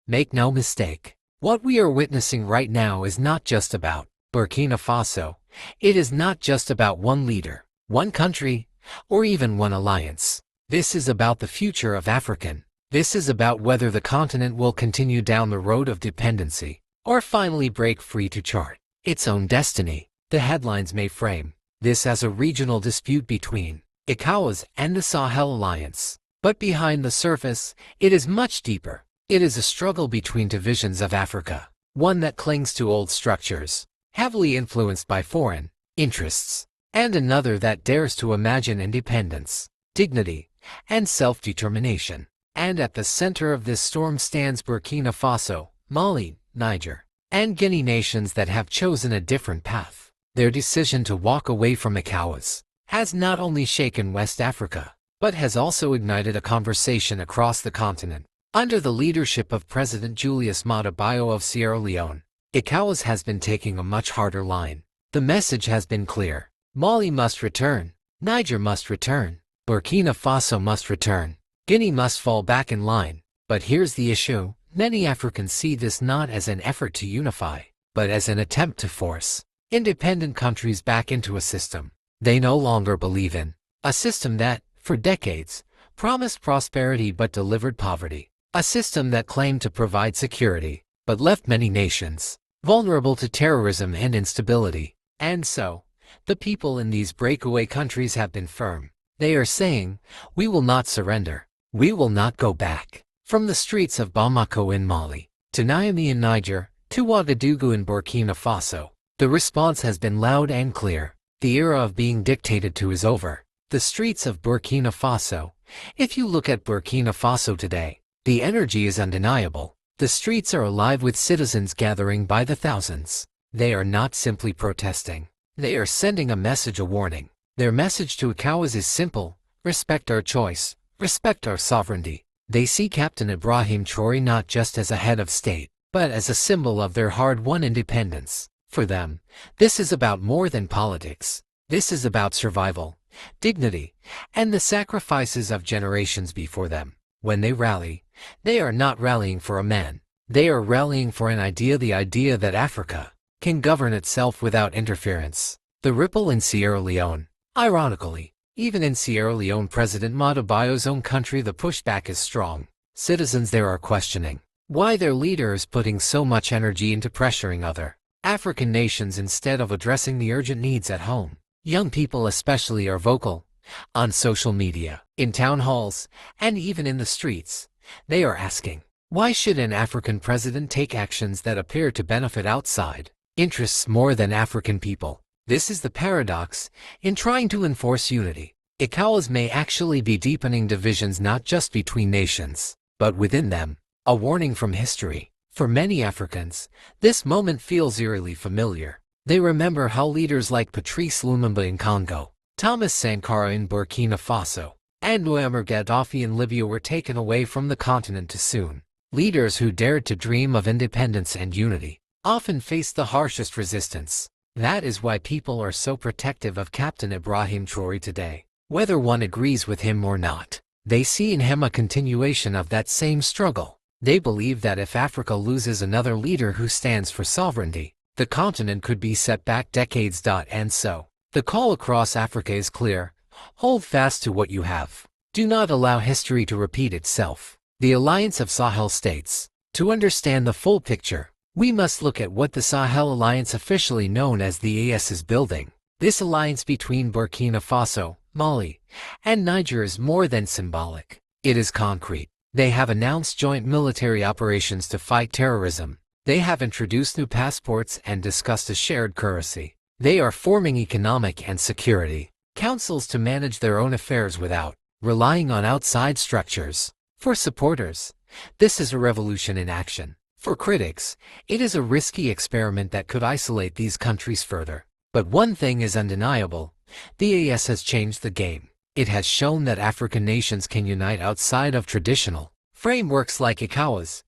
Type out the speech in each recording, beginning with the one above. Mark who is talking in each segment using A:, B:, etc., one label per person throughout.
A: Make no mistake, what we are witnessing right now is not just about Burkina Faso. It is not just about one leader, one country, or even one alliance. This is about the future of African. This is about whether the continent will continue down the road of dependency, or finally break free to chart its own destiny. The headlines may frame this as a regional dispute between ECOWAS and the Sahel Alliance. But behind the surface, it is much deeper. It is a struggle between divisions of Africa, one that clings to old structures, heavily influenced by foreign interests, and another that dares to imagine independence, dignity, and self-determination. And at the center of this storm stands Burkina Faso, Mali, Niger, and Guinea, nations that have chosen a different path. Their decision to walk away from ECOWAS has not only shaken West Africa, but has also ignited a conversation across the continent. Under the leadership of President Julius Maada Bio of Sierra Leone, ECOWAS has been taking a much harder line. The message has been clear. Mali must return, Niger must return, Burkina Faso must return, Guinea must fall back in line. But here's the issue. Many Africans see this not as an effort to unify, but as an attempt to force independent countries back into a system they no longer believe in. A system that, for decades, promised prosperity but delivered poverty. A system that claimed to provide security, but left many nations vulnerable to terrorism and instability. And so, the people in these breakaway countries have been firm. They are saying, we will not surrender. We will not go back. From the streets of Bamako in Mali, to Niamey in Niger, to Ouagadougou in Burkina Faso, the response has been loud and clear. The era of being dictated to is over. The streets of Burkina Faso. If you look at Burkina Faso today, the energy is undeniable. The streets are alive with citizens gathering by the thousands. They are not simply protesting. They are sending a message, a warning. Their message to ECOWAS is simple: respect our choice, respect our sovereignty. They see Captain Ibrahim Traoré not just as a head of state, but as a symbol of their hard-won independence. For them, this is about more than politics. This is about survival, dignity, and the sacrifices of generations before them. When they rally, they are not rallying for a man. They are rallying for an idea, the idea that Africa can govern itself without interference. The ripple in Sierra Leone. Ironically, even in Sierra Leone, President Maada Bio's own country, the pushback is strong. Citizens there are questioning why their leader is putting so much energy into pressuring other African nations instead of addressing the urgent needs at home. Young people especially are vocal on social media, in town halls, and even in the streets. They are asking, why should an African president take actions that appear to benefit outside interests more than African people? This is the paradox in trying to enforce unity. ECOWAS may actually be deepening divisions not just between nations, but within them. A warning from history. For many Africans, this moment feels eerily familiar. They remember how leaders like Patrice Lumumba in Congo, Thomas Sankara in Burkina Faso, and Muammar Gaddafi in Libya were taken away from the continent too soon. Leaders who dared to dream of independence and unity often faced the harshest resistance. That is why people are so protective of Captain Ibrahim Traoré today. Whether one agrees with him or not, they see in him a continuation of that same struggle. They believe that if Africa loses another leader who stands for sovereignty, the continent could be set back decades. And so, the call across Africa is clear: hold fast to what you have. Do not allow history to repeat itself. The Alliance of Sahel States. To understand the full picture, we must look at what the Sahel Alliance, officially known as the EAS, is building. This alliance between Burkina Faso, Mali, and Niger is more than symbolic. It is concrete. They have announced joint military operations to fight terrorism. They have introduced new passports and discussed a shared currency. They are forming economic and security councils to manage their own affairs without relying on outside structures. For supporters, this is a revolution in action. For critics, it is a risky experiment that could isolate these countries further. But one thing is undeniable: the EAS has changed the game. It has shown that African nations can unite outside of traditional frameworks like ECOWAS.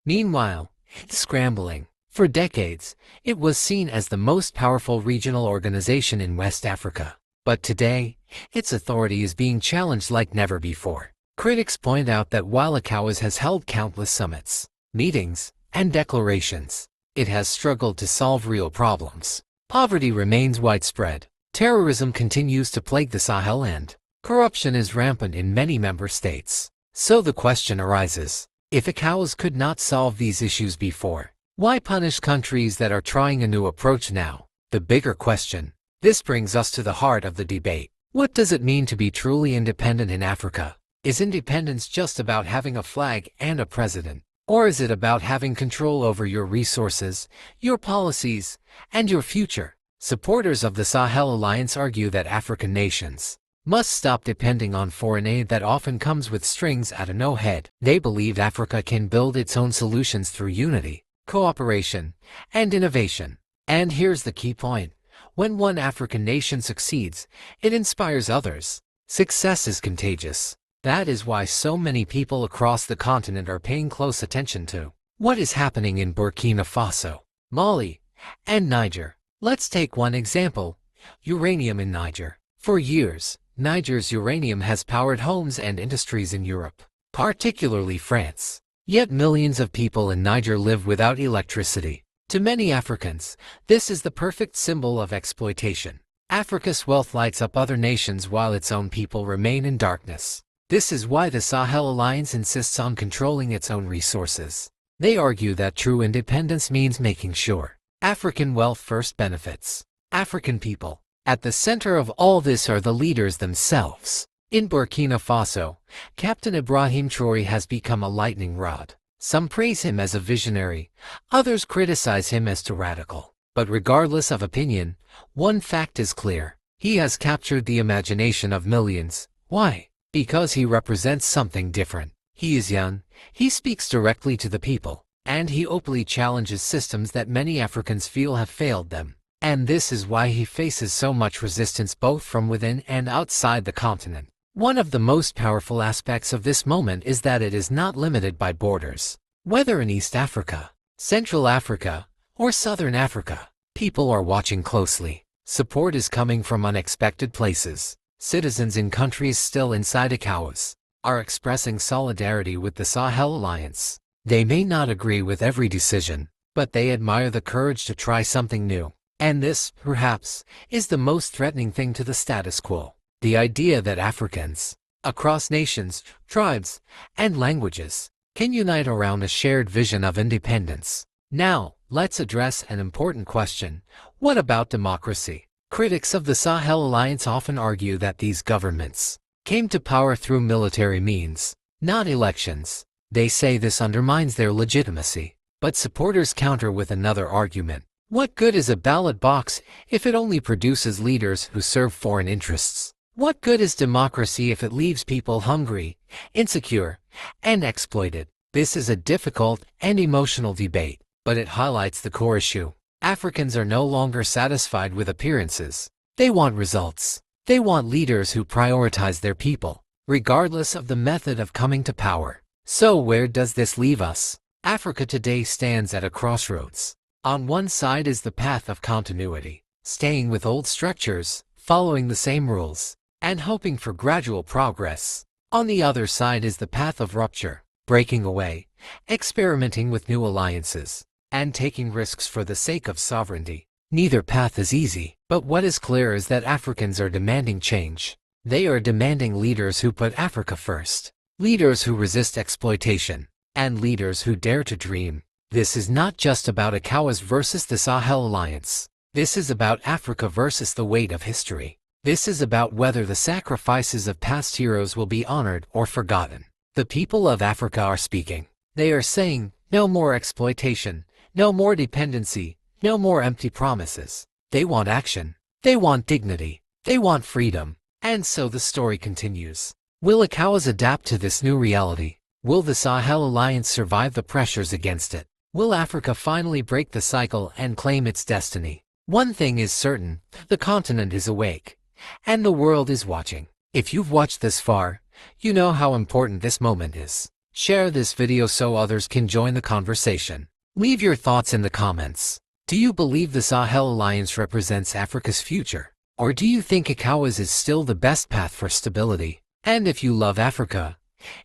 A: Meanwhile, it's scrambling. For decades, it was seen as the most powerful regional organization in West Africa. But today, its authority is being challenged like never before. Critics point out that while ECOWAS has held countless summits, meetings, and declarations, it has struggled to solve real problems. Poverty remains widespread, terrorism continues to plague the Sahel, and corruption is rampant in many member states. So the question arises, if ECOWAS could not solve these issues before, why punish countries that are trying a new approach now? The bigger question. This brings us to the heart of the debate. What does it mean to be truly independent in Africa? Is independence just about having a flag and a president? Or is it about having control over your resources, your policies, and your future? Supporters of the Sahel Alliance argue that African nations must stop depending on foreign aid that often comes with strings at no head. They believe Africa can build its own solutions through unity, cooperation, and innovation. And here's the key point. When one African nation succeeds, it inspires others. Success is contagious. That is why so many people across the continent are paying close attention to what is happening in Burkina Faso, Mali, and Niger. Let's take one example, uranium in Niger. For years, Niger's uranium has powered homes and industries in Europe, particularly France. Yet millions of people in Niger live without electricity. To many Africans, this is the perfect symbol of exploitation. Africa's wealth lights up other nations while its own people remain in darkness. This is why the Sahel Alliance insists on controlling its own resources. They argue that true independence means making sure African wealth first benefits African people. At the center of all this are the leaders themselves. In Burkina Faso, Captain Ibrahim Traoré has become a lightning rod. Some praise him as a visionary, others criticize him as too radical. But regardless of opinion, one fact is clear. He has captured the imagination of millions. Why? Because he represents something different. He is young, he speaks directly to the people, and he openly challenges systems that many Africans feel have failed them. And this is why he faces so much resistance both from within and outside the continent. One of the most powerful aspects of this moment is that it is not limited by borders. Whether in East Africa, Central Africa, or Southern Africa, people are watching closely. Support is coming from unexpected places. Citizens in countries still inside ECOWAS are expressing solidarity with the Sahel Alliance. They may not agree with every decision, but they admire the courage to try something new. And this, perhaps, is the most threatening thing to the status quo. The idea that Africans, across nations, tribes, and languages, can unite around a shared vision of independence. Now, let's address an important question. What about democracy? Critics of the Sahel Alliance often argue that these governments came to power through military means, not elections. They say this undermines their legitimacy. But supporters counter with another argument. What good is a ballot box if it only produces leaders who serve foreign interests? What good is democracy if it leaves people hungry, insecure, and exploited? This is a difficult and emotional debate, but it highlights the core issue. Africans are no longer satisfied with appearances. They want results. They want leaders who prioritize their people, regardless of the method of coming to power. So where does this leave us? Africa today stands at a crossroads. On one side is the path of continuity, staying with old structures, following the same rules, and hoping for gradual progress. On the other side is the path of rupture, breaking away, experimenting with new alliances, and taking risks for the sake of sovereignty. Neither path is easy, but what is clear is that Africans are demanding change. They are demanding leaders who put Africa first, leaders who resist exploitation, and leaders who dare to dream. This is not just about ECOWAS versus the Sahel Alliance. This is about Africa versus the weight of history. This is about whether the sacrifices of past heroes will be honored or forgotten. The people of Africa are speaking. They are saying, no more exploitation, no more dependency, no more empty promises. They want action. They want dignity. They want freedom. And so the story continues. Will ECOWAS adapt to this new reality? Will the Sahel Alliance survive the pressures against it? Will Africa finally break the cycle and claim its destiny? One thing is certain, the continent is awake, and the world is watching. If you've watched this far, you know how important this moment is. Share this video so others can join the conversation. Leave your thoughts in the comments. Do you believe the Sahel Alliance represents Africa's future? Or do you think ECOWAS is still the best path for stability? And if you love Africa,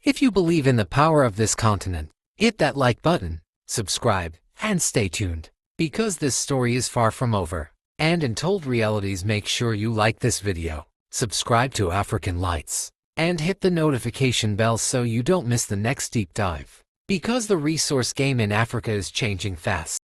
A: If you believe in the power of this continent, hit that like button, subscribe, and stay tuned, because this story is far from over. And Untold Realities, make sure you like this video, subscribe to African Lights, and hit the notification bell so you don't miss the next deep dive. Because the resource game in Africa is changing fast.